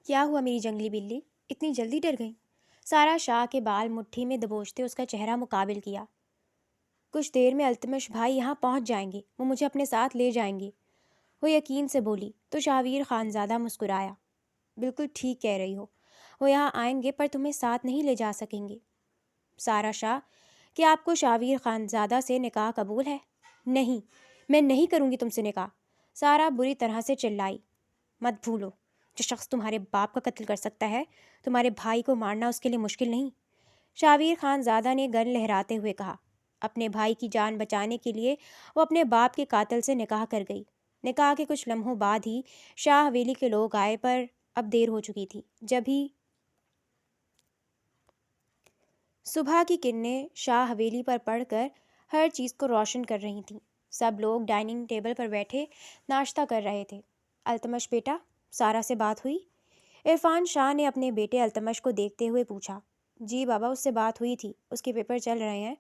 کیا ہوا میری جنگلی بلی؟ اتنی جلدی ڈر گئی؟ سارا شاہ کے بال مٹھی میں دبوچتے اس کا چہرہ مقابل کیا۔ کچھ دیر میں التمش بھائی یہاں پہنچ جائیں گے، وہ مجھے اپنے ساتھ لے جائیں گے، وہ یقین سے بولی۔ تو شاویر خانزادہ مسکرایا۔ بالکل ٹھیک کہہ رہی ہو، وہ یہاں آئیں گے پر تمہیں ساتھ نہیں لے جا سکیں گے۔ سارا شاہ، کیا آپ کو شاویر خانزادہ سے نکاح قبول ہے؟ نہیں، میں نہیں کروں گی تم سے نکاح، سارا بری طرح سے چلائی۔ مت بھولو، جو شخص تمہارے باپ کا قتل کر سکتا ہے، تمہارے بھائی کو مارنا اس کے لیے مشکل نہیں۔ شاویر خانزادہ نے گن لہراتے ہوئے کہا۔ اپنے بھائی کی جان بچانے کے لیے وہ اپنے باپ کے قاتل سے نکاح کر گئی۔ نکاح کے کچھ لمحوں بعد ہی شاہ حویلی کے لوگ آئے، پر اب دیر ہو چکی تھی۔ جب ہی صبح کی کرنیں شاہ حویلی پر پڑھ کر ہر چیز کو روشن کر رہی تھیں۔ سب لوگ ڈائننگ ٹیبل پر بیٹھے ناشتہ کر رہے تھے۔ التمش بیٹا، سارا سے بات ہوئی؟ عرفان شاہ نے اپنے بیٹے التمش کو دیکھتے ہوئے پوچھا۔ جی بابا، اس سے بات ہوئی تھی، اس کے پیپر چل رہے ہیں،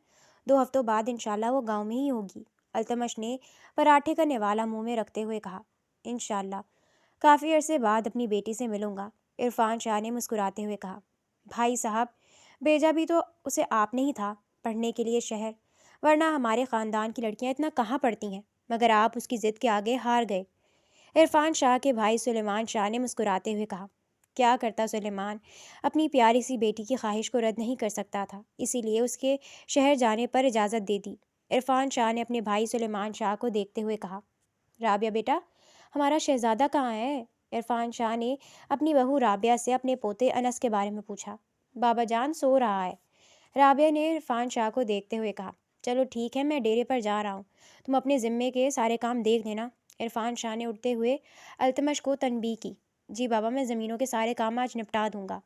2 ہفتوں بعد انشاءاللہ وہ گاؤں میں ہی ہوگی۔ التمش نے پراٹھے کا نوالا منہ میں رکھتے ہوئے کہا۔ انشاءاللہ، کافی عرصے بعد اپنی بیٹی سے ملوں گا، عرفان شاہ نے مسکراتے ہوئے کہا۔ بھائی صاحب، بھیجا بھی تو اسے آپ نے ہی تھا پڑھنے کے لیے شہر، ورنہ ہمارے خاندان کی لڑکیاں اتنا کہاں پڑھتی ہیں، مگر آپ اس کی ضد کے آگے ہار گئے۔ عرفان شاہ کے بھائی سلیمان شاہ نے مسکراتے ہوئے کہا۔ کیا کرتا سلیمان، اپنی پیاری سی بیٹی کی خواہش کو رد نہیں کر سکتا تھا، اسی لیے اس کے شہر جانے پر اجازت دے دی۔ عرفان شاہ نے اپنے بھائی سلیمان شاہ کو دیکھتے ہوئے کہا۔ رابعہ بیٹا، ہمارا شہزادہ کہاں ہے؟ عرفان شاہ نے اپنی بہو رابعہ سے اپنے پوتے انس کے بارے میں پوچھا۔ بابا جان سو رہا ہے، رابعہ نے عرفان شاہ کو دیکھتے ہوئے کہا۔ چلو ٹھیک ہے، میں ڈیرے پر جا رہا ہوں، تم اپنے ذمے کے سارے کام دیکھ لینا۔ عرفان شاہ نے اٹھتے ہوئے التمش کو تنبیہ کی۔ جی بابا، میں زمینوں کے سارے کام آج نپٹا دوں گا،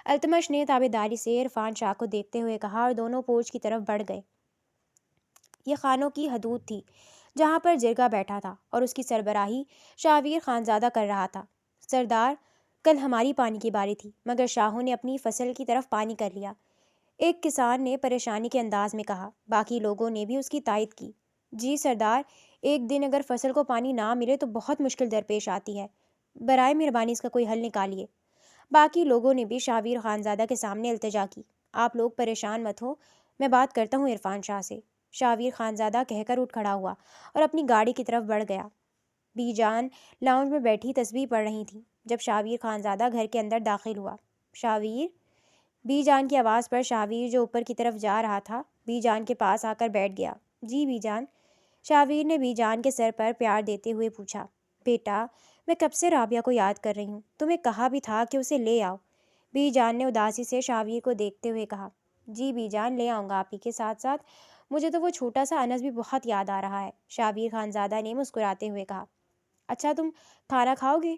التمش نے تابعداری سے عرفان شاہ کو دیکھتے ہوئے کہا، اور دونوں پورچ کی طرف بڑھ گئے۔ یہ خانوں کی حدود تھی جہاں پر جرگا بیٹھا تھا اور اس کی سربراہی شاویر خانزادہ کر رہا تھا۔ سردار، کل ہماری پانی کی باری تھی، مگر شاہوں نے اپنی فصل کی طرف پانی کر لیا، ایک کسان نے پریشانی کے انداز میں کہا۔ باقی لوگوں نے بھی اس کی تائید کی۔ جی سردار، ایک دن اگر فصل کو پانی نہ ملے تو بہت مشکل درپیش آتی ہے، برائے مہربانی اس کا کوئی حل نکالیے۔ باقی لوگوں نے بھی شاویر خانزادہ کے سامنے التجا کی۔ آپ لوگ پریشان مت ہو، میں بات کرتا ہوں عرفان شاہ سے۔ شاویر خانزادہ کہہ کر اٹھ کھڑا ہوا اور اپنی گاڑی کی طرف بڑھ گیا۔ بی جان لاؤنج میں بیٹھی تسبیح پڑھ رہی تھیں جب شاویر خانزادہ گھر کے اندر داخل ہوا۔ شاویر، بی جان کی آواز پر شاویر جو اوپر کی طرف جا رہا تھا، بی جان کے پاس آ کر بیٹھ گیا۔ جی بی جان، شاویر نے بی جان کے سر پر پیار دیتے ہوئے پوچھا۔ بیٹا، میں کب سے رابعہ کو یاد کر رہی ہوں، تمہیں کہا بھی تھا کہ اسے لے آؤ، بی جان نے اداسی سے شاویر کو دیکھتے ہوئے کہا۔ جی بی جان، لے آؤں گا، آپ ہی کے ساتھ ساتھ مجھے تو وہ چھوٹا سا انس بھی بہت یاد آ رہا ہے، شاویر خانزادہ نے مسکراتے ہوئے کہا۔ اچھا، تم کھانا کھاؤ گے؟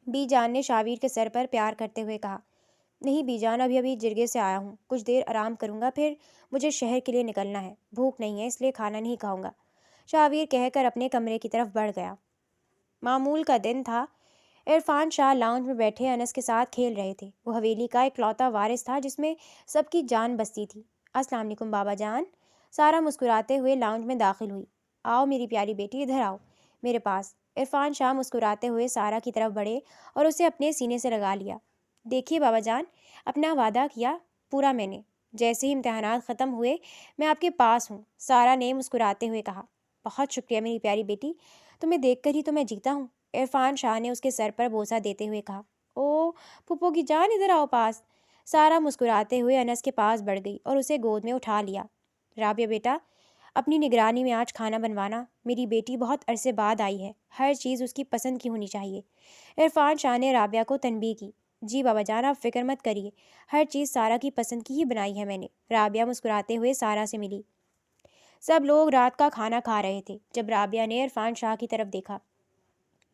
بی جان نے شاویر کے سر پر پیار کرتے ہوئے کہا۔ نہیں بی جان، ابھی جرگے سے آیا ہوں، کچھ دیر آرام کروں گا، پھر مجھے شہر کے لیے نکلنا ہے، بھوک نہیں ہے اس لیے کھانا نہیں کھاؤں گا، شاویر کہہ کر اپنے کمرے کی طرف بڑھ گیا۔ معمول کا دن تھا۔ عرفان شاہ لاؤنج میں بیٹھے انس کے ساتھ کھیل رہے تھے۔ وہ حویلی کا اکلوتا وارث تھا جس میں سب کی جان بستی تھی۔ السلام علیکم بابا جان، سارا مسکراتے ہوئے لاؤنج میں داخل ہوئی۔ آؤ میری پیاری بیٹی، ادھر آؤ میرے پاس۔ عرفان شاہ مسکراتے ہوئے سارا کی طرف بڑھے اور اسے اپنے سینے سے لگا لیا۔ دیکھیے بابا جان، اپنا وعدہ کیا پورا میں نے، جیسے ہی امتحانات ختم ہوئے میں آپ کے پاس ہوں، سارا نے مسکراتے ہوئے کہا۔ بہت شکریہ میری پیاری بیٹی، تمہیں دیکھ کر ہی تو میں جیتا ہوں، عرفان شاہ نے اس کے سر پر بوسہ دیتے ہوئے کہا۔ او پھپھو کی جان، ادھر آؤ پاس۔ سارا مسکراتے ہوئے انس کے پاس بڑھ گئی اور اسے گود میں اٹھا لیا۔ رابعہ بیٹا، اپنی نگرانی میں آج کھانا بنوانا، میری بیٹی بہت عرصے بعد آئی ہے، ہر چیز اس کی پسند کی ہونی چاہیے، عرفان شاہ نے رابعہ کو تنبیہ کی۔ جی بابا جان، آپ فکر مت کریے، ہر چیز سارا کی پسند کی ہی بنائی ہے میں نے، رابعہ مسکراتے ہوئے سارا سے ملی۔ سب لوگ رات کا کھانا کھا رہے تھے جب رابعہ نے عرفان شاہ کی طرف دیکھا۔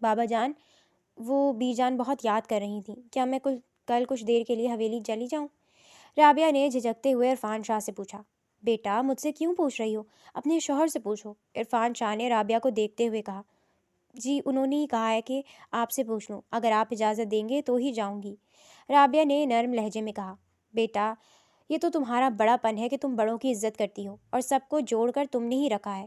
بابا جان، وہ بی جان بہت یاد کر رہی تھیں، کیا میں کل کچھ دیر کے لیے حویلی چلی جاؤں؟ رابعہ نے جھجکتے ہوئے عرفان شاہ سے پوچھا۔ بیٹا، مجھ سے کیوں پوچھ رہی ہو، اپنے شوہر سے پوچھو، عرفان شاہ نے رابعہ کو دیکھتے ہوئے کہا۔ جی انہوں نے ہی کہا ہے کہ آپ سے پوچھ لوں، اگر آپ اجازت دیں گے تو ہی جاؤں گی، رابعہ نے نرم لہجے میں کہا۔ بیٹا، یہ تو تمہارا بڑا پن ہے کہ تم بڑوں کی عزت کرتی ہو، اور سب کو جوڑ کر تم نے ہی رکھا ہے،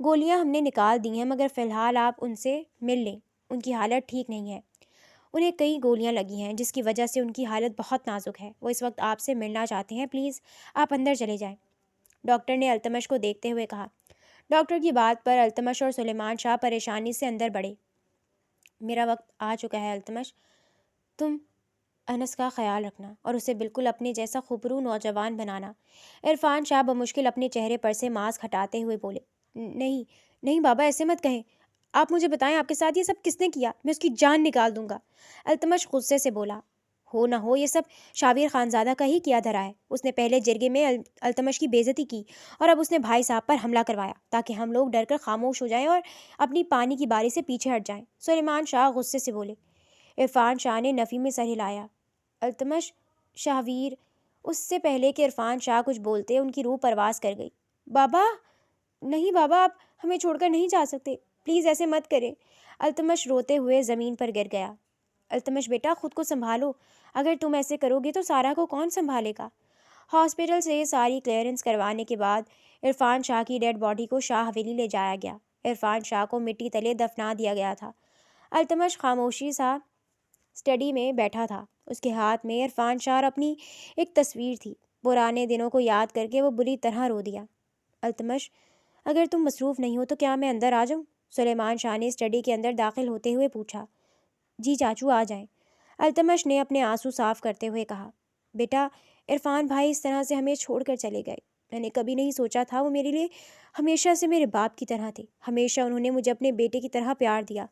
گولیاں ہم نے نکال دی ہیں مگر فی الحال آپ ان سے مل لیں، ان کی حالت ٹھیک نہیں ہے، انہیں کئی گولیاں لگی ہیں جس کی وجہ سے ان کی حالت بہت نازک ہے، وہ اس وقت آپ سے ملنا چاہتے ہیں، پلیز آپ اندر چلے جائیں، ڈاکٹر نے التمش کو دیکھتے ہوئے کہا۔ ڈاکٹر کی بات پر التمش اور سلیمان شاہ پریشانی سے اندر بڑھے۔ میرا وقت آ چکا ہے التمش، تم انس کا خیال رکھنا اور اسے بالکل اپنے جیسا خوبرو نوجوان بنانا۔ عرفان شاہ بمشکل اپنے چہرے پر سے ماسک ہٹاتے ہوئے بولے، نہیں نہیں بابا، ایسے مت کہیں، آپ مجھے بتائیں آپ کے ساتھ یہ سب کس نے کیا؟ میں اس کی جان نکال دوں گا۔ التمش غصے سے بولا، ہو نہ ہو یہ سب شاویر خانزادہ کا ہی کیا دھرا ہے، اس نے پہلے جرگے میں التمش کی بےعزتی کی اور اب اس نے بھائی صاحب پر حملہ کروایا تاکہ ہم لوگ ڈر کر خاموش ہو جائیں اور اپنی پانی کی باری سے پیچھے ہٹ جائیں۔ سلیمان شاہ غصے سے بولے۔ عرفان شاہ نے نفی میں سر ہلایا۔ التمش، شاہویر، اس سے پہلے کہ عرفان شاہ کچھ بولتے ان کی روح پرواز کر گئی۔ بابا، نہیں بابا، آپ ہمیں چھوڑ کر نہیں جا سکتے، پلیز ایسے مت کریں۔ التمش روتے ہوئے زمین پر گر گیا۔ التمش بیٹا، خود کو سنبھالو، اگر تم ایسے کرو گے تو سارا کو کون سنبھالے گا؟ ہاسپٹل سے ساری کلیئرنس کروانے کے بعد عرفان شاہ کی ڈیڈ باڈی کو شاہ حویلی لے جایا گیا۔ عرفان شاہ کو مٹی تلے دفنا دیا گیا تھا۔ التمش خاموشی سا اسٹڈی میں بیٹھا تھا، اس کے ہاتھ میں عرفان شاہ اور اپنی ایک تصویر تھی۔ پرانے دنوں کو یاد کر کے وہ بری طرح رو دیا۔ التمش، اگر تم مصروف نہیں ہو تو کیا میں اندر آ جاؤں؟ سلیمان شاہ نے اسٹڈی کے اندر داخل ہوتے ہوئے پوچھا۔ جی چاچو، آ جائیں، التمش نے اپنے آنسو صاف کرتے ہوئے کہا۔ بیٹا، عرفان بھائی اس طرح سے ہمیں چھوڑ کر چلے گئے، میں نے کبھی نہیں سوچا تھا، وہ میرے لیے ہمیشہ سے میرے باپ کی طرح تھے، ہمیشہ انہوں نے مجھے اپنے بیٹے کی طرح پیار دیا،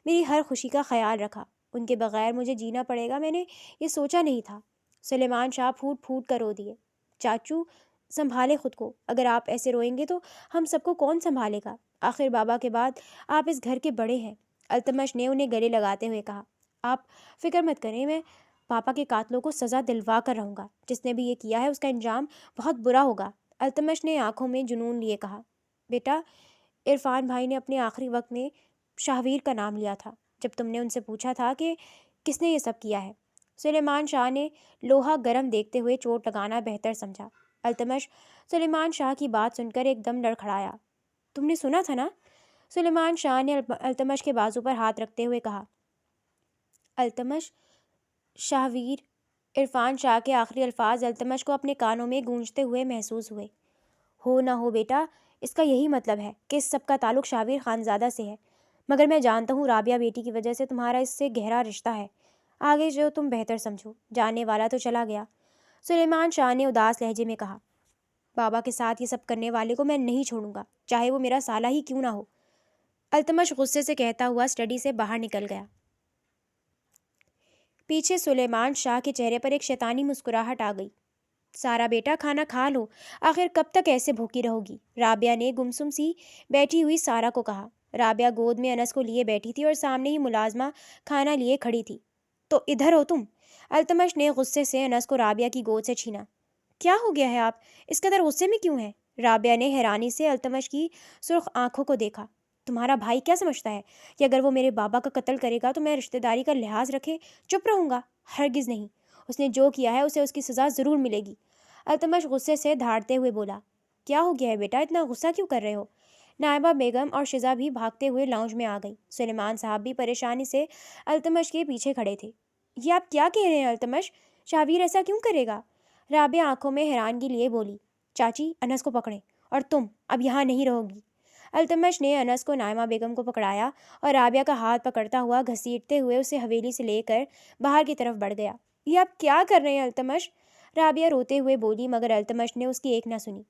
میری ہر خوشی کا خیال رکھا، ان کے بغیر مجھے جینا پڑے گا میں نے یہ سوچا نہیں تھا۔ سلیمان شاہ پھوٹ پھوٹ کر رو دیے۔ چاچو، سنبھالے خود کو، اگر آپ ایسے روئیں گے تو ہم سب کو کون سنبھالے گا؟ آخر بابا کے بعد آپ اس گھر کے بڑے ہیں۔ التمش نے انہیں گلے لگاتے ہوئے کہا۔ آپ فکر مت کریں، میں پاپا کے قاتلوں کو سزا دلوا کر رہوں گا، جس نے بھی یہ کیا ہے اس کا انجام بہت برا ہوگا۔ التمش نے آنکھوں میں جنون لیے کہا۔ بیٹا، عرفان بھائی نے اپنے آخری وقت میں شاہویر کا نام لیا تھا جب تم نے ان سے پوچھا تھا کہ کس نے یہ سب کیا ہے۔ سلیمان شاہ نے لوہا گرم دیکھتے ہوئے چوٹ لگانا بہتر سمجھا۔ التمش سلیمان شاہ کی بات سن کر ایک دم لڑکھڑایا۔ تم نے سنا تھا نا؟ سلیمان شاہ نے التمش کے بازو پر ہاتھ رکھتے ہوئے کہا۔ التمش، شاہویر، عرفان شاہ کے آخری الفاظ التمش کو اپنے کانوں میں گونجتے ہوئے محسوس ہوئے۔ ہو نہ ہو بیٹا، اس کا یہی مطلب ہے کہ اس سب کا تعلق شاویر خانزادہ سے ہے، مگر میں جانتا ہوں رابعہ بیٹی کی وجہ سے تمہارا اس سے گہرا رشتہ ہے، آگے جو تم بہتر سمجھو، جانے والا تو چلا گیا۔ سلیمان شاہ نے اداس لہجے میں کہا۔ بابا کے ساتھ یہ سب کرنے والے کو میں نہیں چھوڑوں گا، چاہے وہ میرا سالہ ہی کیوں نہ ہو۔ التمش غصے سے کہتا ہوا اسٹڈی سے باہر نکل گیا۔ پیچھے سلیمان شاہ کے چہرے پر ایک شیطانی مسکراہٹ آ گئی۔ سارا بیٹا، کھانا کھا لو، آخر کب تک ایسے بھوکی رہو گی؟ رابعہ نے گمسم سی بیٹھی ہوئی سارا کو کہا۔ رابعہ گود میں انس کو لیے بیٹھی تھی اور سامنے ہی ملازمہ کھانا لیے کھڑی تھی۔ تو ادھر ہو تم؟ التمش نے غصے سے انس کو رابعہ کی گود سے چھینا۔ کیا ہو گیا ہے آپ اس قدر غصے میں کیوں ہیں؟ رابعہ نے حیرانی سے التمش کی سرخ آنکھوں کو دیکھا۔ تمہارا بھائی کیا سمجھتا ہے کہ اگر وہ میرے بابا کا قتل کرے گا تو میں رشتہ داری کا لحاظ رکھے چپ رہوں گا؟ ہرگز نہیں، اس نے جو کیا ہے اسے اس کی سزا ضرور ملے گی۔ التمش غصے سے دھاڑتے ہوئے بولا۔ کیا ہو گیا ہے بیٹا، اتنا غصہ کیوں کر رہے ہو؟ نائبہ بیگم اور شزا بھی بھاگتے ہوئے لاؤنج میں آ گئی۔ سلیمان صاحب بھی پریشانی سے التمش کے پیچھے کھڑے تھے۔ یہ آپ کیا کہہ رہے ہیں التمش؟ شاویر ایسا کیوں کرے گا؟ رابعہ آنکھوں میں حیرانگی لیے بولی۔ چاچی، انس کو پکڑیں، اور تم اب یہاں نہیں رہو گی۔ التمش نے انس کو نائمہ بیگم کو پکڑایا اور رابعہ کا ہاتھ پکڑتا ہوا گھسیٹتے ہوئے اسے حویلی سے لے کر باہر کی طرف بڑھ گیا۔ یہ آپ کیا کر رہے ہیں التمش؟ رابعہ روتے ہوئے بولی، مگر التمش نے اس کی ایک نہ سنی۔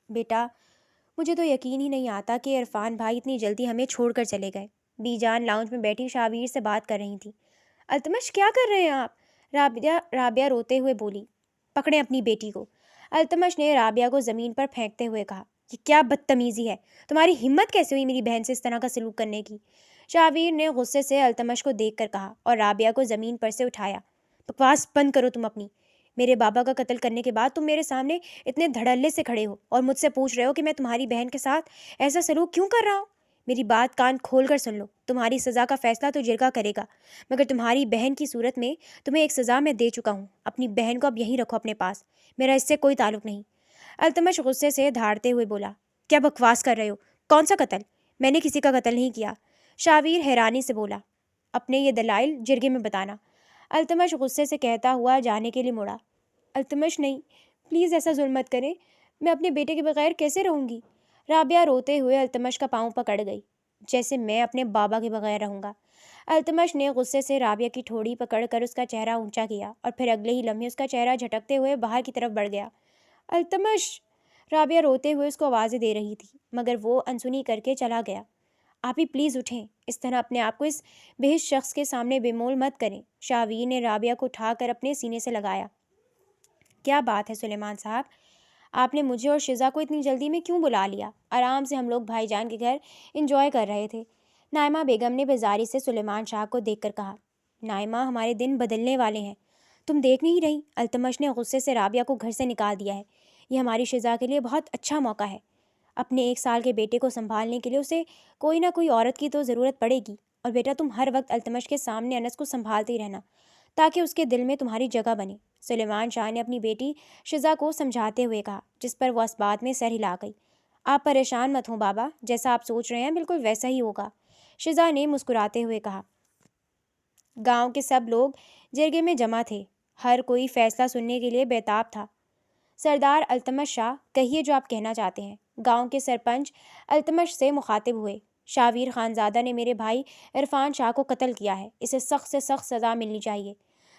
بیٹا، مجھے تو یقین ہی نہیں آتا کہ عرفان بھائی اتنی جلدی ہمیں چھوڑ کر چلے گئے۔ بی جان لاؤنج میں بیٹھی شاویر سے بات کر رہی تھی۔ التمش، کیا کر رہے ہیں آپ؟ رابعہ روتے ہوئے بولی۔ پکڑیں اپنی بیٹی کو۔ التمش نے رابعہ کو زمین پر پھینکتے ہوئے کہا۔ یہ کیا بدتمیزی ہے، تمہاری ہمت کیسے ہوئی میری بہن سے اس طرح کا سلوک کرنے کی؟ شاویر نے غصے سے التمش کو دیکھ کر کہا اور رابعہ کو زمین پر سے اٹھایا۔ بکواس بند کرو تم اپنی۔ میرے بابا کا قتل کرنے کے بعد تم میرے سامنے اتنے دھڑلے سے کھڑے ہو اور مجھ سے پوچھ رہے ہو کہ میں تمہاری بہن کے ساتھ ایسا سلوک کیوں کر رہا ہوں؟ میری بات کان کھول کر سن لو، تمہاری سزا کا فیصلہ تو جرگہ کرے گا، مگر تمہاری بہن کی صورت میں تمہیں ایک سزا میں دے چکا ہوں۔ اپنی بہن کو اب یہیں رکھو اپنے پاس، میرا اس سے کوئی تعلق نہیں۔ التمش غصے سے دھاڑتے ہوئے بولا۔ کیا بکواس کر رہے ہو؟ کون سا قتل؟ میں نے کسی کا قتل نہیں کیا، شاویر حیرانی سے بولا۔ اپنے یہ دلائل جرگے میں بتانا، التمش غصے سے کہتا ہوا جانے کے لیے مڑا۔ التمش نہیں، پلیز ایسا ظلم مت کریں، میں اپنے بیٹے کے بغیر کیسے رہوں گی؟ رابعہ روتے ہوئے التمش کا پاؤں پکڑ گئی۔ جیسے میں اپنے بابا کے بغیر رہوں گا۔ التمش نے غصے سے رابعہ کی ٹھوڑی پکڑ کر اس کا چہرہ اونچا کیا اور پھر اگلے ہی لمحے اس کا چہرہ جھٹکتے ہوئے باہر کی طرف بڑھ گیا۔ التمش! رابعہ روتے ہوئے اس کو آوازیں دے رہی تھی مگر وہ انسنی کر کے چلا گیا۔ آپ ہی پلیز اٹھیں، اس طرح اپنے آپ کو اس بہش شخص کے سامنے بے مول مت کریں۔ شاویر نے رابعہ کو اٹھا کر اپنے سینے سے لگایا۔ کیا بات ہے سلیمان صاحب، آپ نے مجھے اور شزا کو اتنی جلدی میں کیوں بلا لیا؟ آرام سے ہم لوگ بھائی جان کے گھر انجوائے کر رہے تھے۔ نائمہ بیگم نے بیزاری سے سلیمان شاہ کو دیکھ کر کہا۔ نائمہ، ہمارے دن بدلنے والے ہیں، تم دیکھ نہیں رہی؟ التمش نے غصے سے رابعہ کو گھر سے نکال دیا ہے۔ یہ ہماری شزا کے لیے بہت اچھا موقع ہے۔ اپنے 1 سال کے بیٹے کو سنبھالنے کے لیے اسے کوئی نہ کوئی عورت کی تو ضرورت پڑے گی، اور بیٹا تم ہر وقت التمش کے سامنے انس کو سنبھالتے ہی رہنا تاکہ اس کے دل میں تمہاری جگہ بنے۔ سلیمان شاہ نے اپنی بیٹی شزا کو سمجھاتے ہوئے کہا، جس پر وہ اس بات میں سر ہلا گئی۔ آپ پریشان مت ہوں بابا، جیسا آپ سوچ رہے ہیں بالکل ویسا ہی ہوگا، شزا نے مسکراتے ہوئے کہا۔ گاؤں کے سب لوگ جرگے میں جمع تھے، ہر کوئی فیصلہ سننے کے لیے بیتاب تھا۔ سردار التمش شاہ، کہیے جو آپ کہنا چاہتے ہیں۔ گاؤں کے سرپنچ التمش سے مخاطب ہوئے۔ شاویر خانزادہ نے میرے بھائی عرفان شاہ کو قتل کیا ہے، اسے سخت سے سخت سزا ملنی چاہیے۔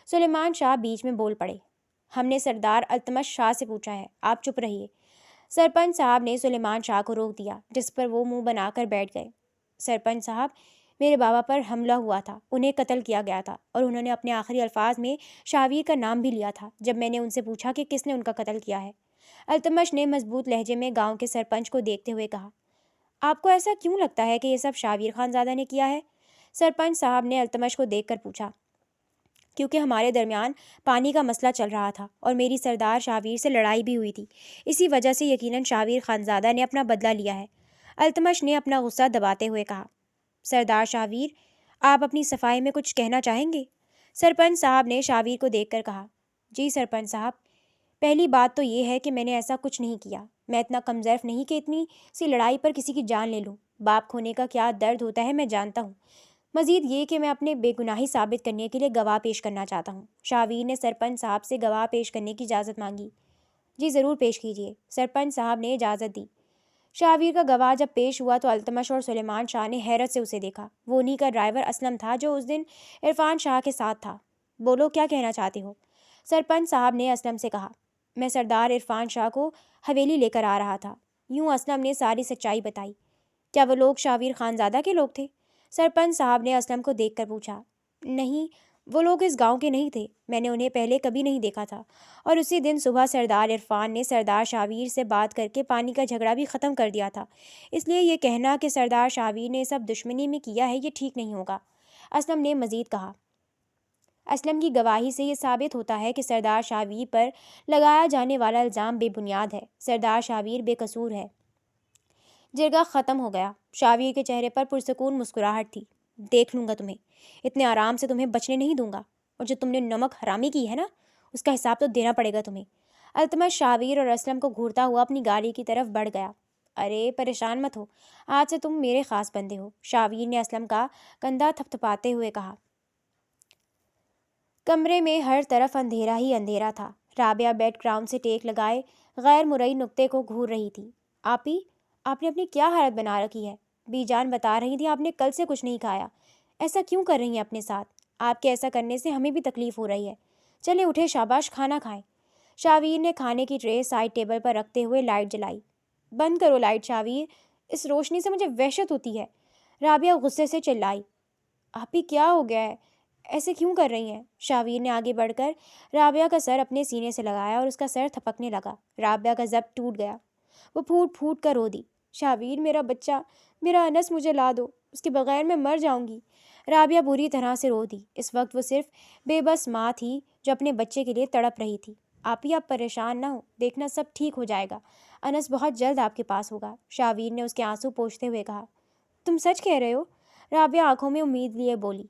سلیمان شاہ بیچ میں بول پڑے۔ ہم نے سردار التمش شاہ سے پوچھا ہے، آپ چپ رہیے۔ سرپنچ صاحب نے سلیمان شاہ کو روک دیا، جس پر وہ منہ بنا کر بیٹھ گئے۔ سرپنچ صاحب، میرے بابا پر حملہ ہوا تھا، انہیں قتل کیا گیا تھا، اور انہوں نے اپنے آخری الفاظ میں شاویر کا نام بھی لیا تھا جب میں نے ان سے پوچھا کہ کس نے ان کا قتل کیا ہے۔ التمش نے مضبوط لہجے میں گاؤں کے سرپنچ کو دیکھتے ہوئے کہا۔ آپ کو ایسا کیوں لگتا ہے کہ یہ سب شاویر خانزادہ نے کیا ہے؟ سرپنچ صاحب نے التمش کو دیکھ کر پوچھا۔ کیونکہ ہمارے درمیان پانی کا مسئلہ چل رہا تھا اور میری سردار شاویر سے لڑائی بھی ہوئی تھی، اسی وجہ سے یقیناً شاویر خانزادہ نے اپنا بدلہ لیا ہے، التمش نے اپنا غصہ دباتے ہوئے کہا۔ سردار شاویر، آپ اپنی صفائی میں کچھ کہنا چاہیں گے؟ سرپنچ صاحب نے شاویر کو دیکھ کر کہا۔ جی سرپنچ صاحب، پہلی بات تو یہ ہے کہ میں نے ایسا کچھ نہیں کیا، میں اتنا کمزرف نہیں کہ اتنی سی لڑائی پر کسی کی جان لے لوں۔ باپ کھونے کا کیا درد ہوتا ہے میں جانتا ہوں، مزید یہ کہ میں اپنے بے گناہی ثابت کرنے کے لیے گواہ پیش کرنا چاہتا ہوں۔ شاویر نے سرپنچ صاحب سے گواہ پیش کرنے کی اجازت مانگی۔ جی ضرور پیش کیجیے، سرپنچ صاحب نے اجازت دی۔ شاویر کا گواہ جب پیش ہوا تو التمش اور سلیمان شاہ نے حیرت سے اسے دیکھا۔ وہ انہی کا ڈرائیور اسلم تھا جو اس دن عرفان شاہ کے ساتھ تھا۔ بولو، کیا کہنا چاہتے ہو؟ سرپنچ صاحب نے اسلم سے کہا۔ میں سردار عرفان شاہ کو حویلی لے کر آ رہا تھا۔ یوں اسلم نے ساری سچائی بتائی۔ کیا وہ لوگ شاویر خانزادہ کے لوگ تھے؟ سرپنچ صاحب نے اسلم کو دیکھ کر پوچھا۔ نہیں، وہ لوگ اس گاؤں کے نہیں تھے، میں نے انہیں پہلے کبھی نہیں دیکھا تھا، اور اسی دن صبح سردار عرفان نے سردار شاویر سے بات کر کے پانی کا جھگڑا بھی ختم کر دیا تھا، اس لیے یہ کہنا کہ سردار شاویر نے سب دشمنی میں کیا ہے یہ ٹھیک نہیں ہوگا، اسلم نے مزید کہا۔ اسلم کی گواہی سے یہ ثابت ہوتا ہے کہ سردار شاویر پر لگایا جانے والا الزام بے بنیاد ہے، سردار شاویر بے قصور ہے۔ جرگہ ختم ہو گیا۔ شاویر کے چہرے پر پرسکون مسکراہٹ تھی۔ دیکھ لوں گا تمہیں، اتنے آرام سے تمہیں بچنے نہیں دوں گا، اور جو تم نے نمک حرامی کی ہے نا، اس کا حساب تو دینا پڑے گا تمہیں۔ التمش شاویر اور اسلم کو گھورتا ہوا اپنی گاڑی کی طرف بڑھ گیا۔ ارے پریشان مت ہو، آج سے تم میرے خاص بندے ہو، شاویر نے اسلم کا کندھا تھپتھپاتے ہوئے کہا۔ کمرے میں ہر طرف اندھیرا ہی اندھیرا تھا۔ رابعہ بیڈ گراؤنڈ سے ٹیک لگائے غیر مرئی نقطے کو گھور رہی تھی۔ آپی، آپ نے اپنی کیا حالت بنا رکھی ہے؟ بی جان بتا رہی تھی آپ نے کل سے کچھ نہیں کھایا، ایسا کیوں کر رہی ہیں اپنے ساتھ؟ آپ کے ایسا کرنے سے ہمیں بھی تکلیف ہو رہی ہے، چلے اٹھے شاباش کھانا کھائیں۔ شاویر نے کھانے کی ٹرے سائڈ ٹیبل پر رکھتے ہوئے لائٹ جلائی۔ بند کرو لائٹ شاویر، اس روشنی سے مجھے وحشت ہوتی ہے، رابعہ غصے سے چلائی۔ آپی کیا ہو گیا ہے، ایسے کیوں کر رہی ہیں؟ شاویر نے آگے بڑھ کر رابعہ کا سر اپنے سینے سے لگایا اور اس کا سر تھپکنے لگا۔ رابعہ کا ضبط ٹوٹ گیا، وہ پھوٹ پھوٹ کر رو دی۔ شاویر، میرا بچہ، میرا انس مجھے لا دو، اس کے بغیر میں مر جاؤں گی۔ رابعہ بری طرح سے رو دی۔ اس وقت وہ صرف بے بس ماں تھی جو اپنے بچے کے لیے تڑپ رہی تھی۔ آپی آپ پریشان نہ ہو، دیکھنا سب ٹھیک ہو جائے گا، انس بہت جلد آپ کے پاس ہوگا، شاویر نے اس کے آنسو پوچھتے ہوئے کہا۔ تم سچ کہہ رہے ہو؟ رابعہ آنکھوں میں امید لیے بولی۔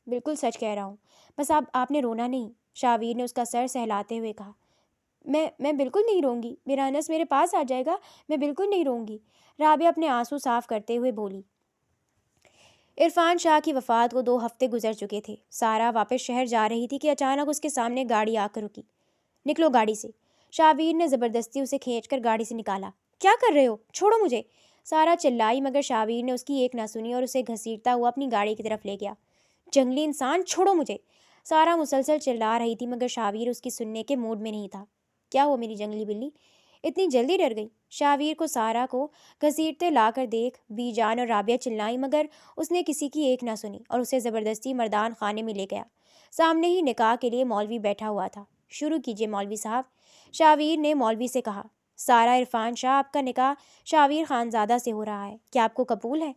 بالکل سچ کہہ رہا ہوں، بس آپ نے رونا نہیں، شاویر نے اس کا سر سہلاتے ہوئے کہا۔ میں بالکل نہیں روں گی، میرا انس میرے پاس آ جائے گا، میں بالکل نہیں روں گی، رابعہ اپنے آنسو صاف کرتے ہوئے بولی۔ عرفان شاہ کی وفات کو 2 ہفتے گزر چکے تھے۔ سارا واپس شہر جا رہی تھی کہ اچانک اس کے سامنے گاڑی آ کر رکی۔ نکلو گاڑی سے، شاویر نے زبردستی اسے کھینچ کر گاڑی سے نکالا۔ کیا کر رہے ہو؟ چھوڑو مجھے، سارا چلائی، مگر شاویر نے اس کی ایک نہ سنی اور اسے گھسیٹتا ہوا اپنی گاڑی کی طرف لے گیا۔ جنگلی انسان، چھوڑو مجھے، سارا مسلسل چلا رہی تھی، مگر شاویر اس کی سننے کے موڈ میں نہیں تھا۔ کیا ہو میری جنگلی بلی، اتنی جلدی ڈر گئی؟ شاویر کو سارا کو گھسیٹتے لا کر دیکھ بی جان اور رابعہ چلائی، مگر اس نے کسی کی ایک نہ سنی اور اسے زبردستی مردان خانے میں لے گیا۔ سامنے ہی نکاح کے لیے مولوی بیٹھا ہوا تھا۔ شروع کیجیے مولوی صاحب، شاویر نے مولوی سے کہا۔ سارا، عرفان شاہ، آپ کا نکاح شاویر خانزادہ سے ہو رہا ہے، کیا آپ کو قبول ہے؟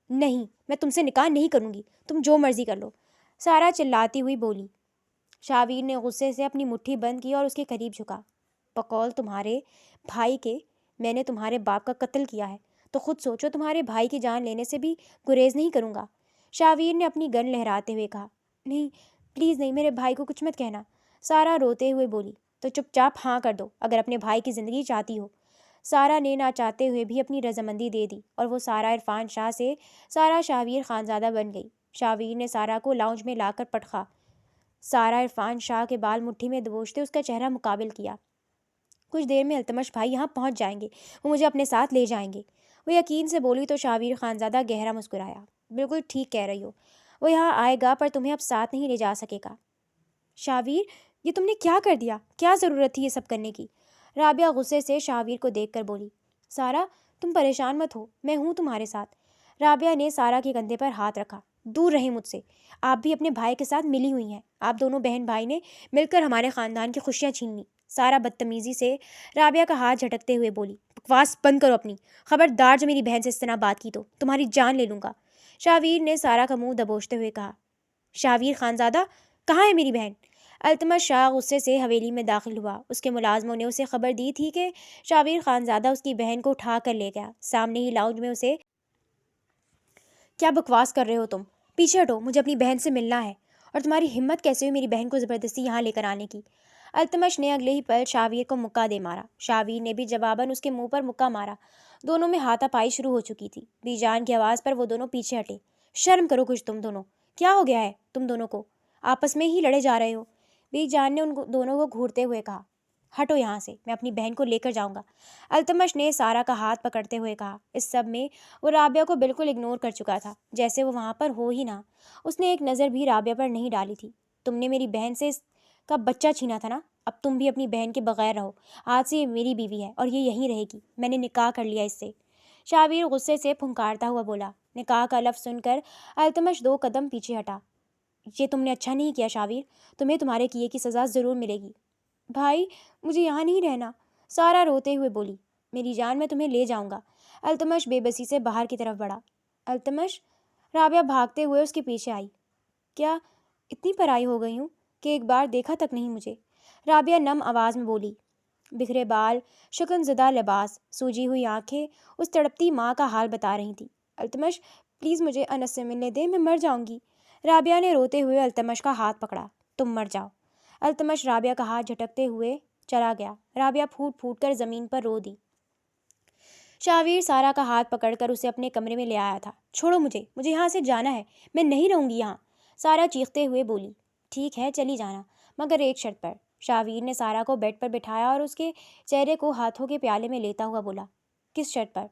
نہیں، میں تم سے نکاح نہیں کروں گی، تم جو مرضی کر لو، سارا چلاتی ہوئی بولی۔ شاویر نے غصے سے اپنی مٹھی بند کی اور اس کے قریب جھکا۔ بقول تمہارے بھائی کے میں نے تمہارے باپ کا قتل کیا ہے، تو خود سوچو، تمہارے بھائی کی جان لینے سے بھی گریز نہیں کروں گا، شاویر نے اپنی گن لہراتے ہوئے کہا۔ نہیں، پلیز نہیں، میرے بھائی کو کچھ مت کہنا، سارا روتے ہوئے بولی۔ تو چپ چاپ ہاں کر دو اگر اپنے بھائی کی زندگی چاہتی ہو۔ سارا نے نہ چاہتے ہوئے بھی اپنی رضامندی دے دی اور وہ سارا عرفان شاہ سے سارا شاویر خانزادہ بن گئی۔ شاویر نے سارا کو لاؤنج میں لا کر پٹخا۔ سارا عرفان شاہ کے بال مٹھی میں دبوچتے اس کا چہرہ مقابل کیا۔ کچھ دیر میں التمش بھائی یہاں پہنچ جائیں گے، وہ مجھے اپنے ساتھ لے جائیں گے، وہ یقین سے بولی تو شاویر خانزادہ گہرا مسکرایا۔ بالکل ٹھیک کہہ رہی ہو، وہ یہاں آئے گا پر تمہیں اب ساتھ نہیں لے جا سکے گا۔ شاویر، یہ تم نے کیا کر دیا؟ کیا ضرورت تھی یہ سب کرنے کی؟ رابعہ غصے سے شاویر کو دیکھ کر بولی۔ سارا، تم پریشان مت ہو، میں ہوں تمہارے ساتھ۔ رابعہ نے سارا کے کندھے پر ہاتھ رکھا۔ دور رہیں مجھ سے، آپ بھی اپنے بھائی کے ساتھ ملی ہوئی ہیں، آپ دونوں بہن بھائی نے مل کر ہمارے خاندان کی خوشیاں چھین لی، سارا بدتمیزی سے رابعہ کا ہاتھ جھٹکتے ہوئے بولی۔ بکواس بند کرو اپنی، خبردار جو میری بہن سے اس طرح بات کی تو تمہاری جان لے لوں گا، شاویر نے سارا کا منہ دبوچتے ہوئے کہا۔ شاویر خانزادہ، کہاں ہے میری بہن؟ التمش شاہ غصے سے حویلی میں داخل ہوا۔ اس کے ملازموں نے اسے خبر دی تھی کہ شاویر خانزادہ اس کی بہن کو اٹھا کر لے گیا۔ سامنے ہی لاؤنج میں اسے، کیا بکواس کر رہے ہو تم؟ پیچھے ہٹو، مجھے اپنی بہن سے ملنا ہے، اور تمہاری ہمت کیسے ہوئی میری بہن کو زبردستی یہاں لے کر آنے کی؟ التمش نے اگلے ہی پل شاویر کو مکہ دے مارا۔ شاویر نے بھی جواباً اس کے منہ پر مکہ مارا۔ دونوں میں ہاتھا پائی شروع ہو چکی تھی۔ بی جان کی آواز پر وہ دونوں پیچھے ہٹے۔ شرم کرو کچھ تم دونوں، کیا ہو گیا ہے تم دونوں کو؟ آپس میں ہی لڑے جا رہے ہو، بی جان نے ان دونوں کو گھورتے ہوئے کہا۔ ہٹو یہاں سے، میں اپنی بہن کو لے کر جاؤں گا، التمش نے سارا کا ہاتھ پکڑتے ہوئے کہا۔ اس سب میں وہ رابعہ کو بالکل اگنور کر چکا تھا، جیسے وہ وہاں پر ہو ہی نہ۔ اس نے ایک نظر بھی رابعہ پر نہیں ڈالی تھی۔ تم نے میری بہن سے اس کا بچہ چھینا تھا نا، اب تم بھی اپنی بہن کے بغیر رہو، آج سے یہ میری بیوی ہے اور یہ یہیں رہے گی، میں نے نکاح کر لیا اس سے، شاویر غصے سے پھنکارتا ہوا بولا۔ نکاح کا لفظ سن کر التمش 2 قدم پیچھے ہٹا۔ یہ تم نے اچھا نہیں کیا شاویر، تمہیں تمہارے کیے کی سزا ضرور ملے گی۔ بھائی، مجھے یہاں نہیں رہنا، سارا روتے ہوئے بولی۔ میری جان، میں تمہیں لے جاؤں گا، التمش بے بسی سے باہر کی طرف بڑھا۔ التمش، رابعہ بھاگتے ہوئے اس کے پیچھے آئی۔ کیا اتنی پرائی ہو گئی ہوں کہ ایک بار دیکھا تک نہیں مجھے؟ رابعہ نم آواز میں بولی۔ بکھرے بال، شکن زدہ لباس، سوجی ہوئی آنکھیں اس تڑپتی ماں کا حال بتا رہی تھیں۔ التمش، پلیز مجھے انس سے ملنے دے، میں مر جاؤں گی، رابعہ نے روتے ہوئے التمش کا ہاتھ پکڑا۔ تم مر جاؤ، التمش رابعہ کا ہاتھ جھٹکتے ہوئے چلا گیا۔ رابعہ پھوٹ پھوٹ کر زمین پر رو دی۔ شاویر سارا کا ہاتھ پکڑ کر اسے اپنے کمرے میں لے آیا تھا۔ چھوڑو مجھے یہاں سے جانا ہے، میں نہیں رہوں گی یہاں، سارا چیختے ہوئے بولی۔ ٹھیک ہے، چلی جانا، مگر ایک شرط پر، شاویر نے سارا کو بیڈ پر بٹھایا اور اس کے چہرے کو ہاتھوں کے پیالے میں لیتا ہوا بولا۔ کس شرط پر؟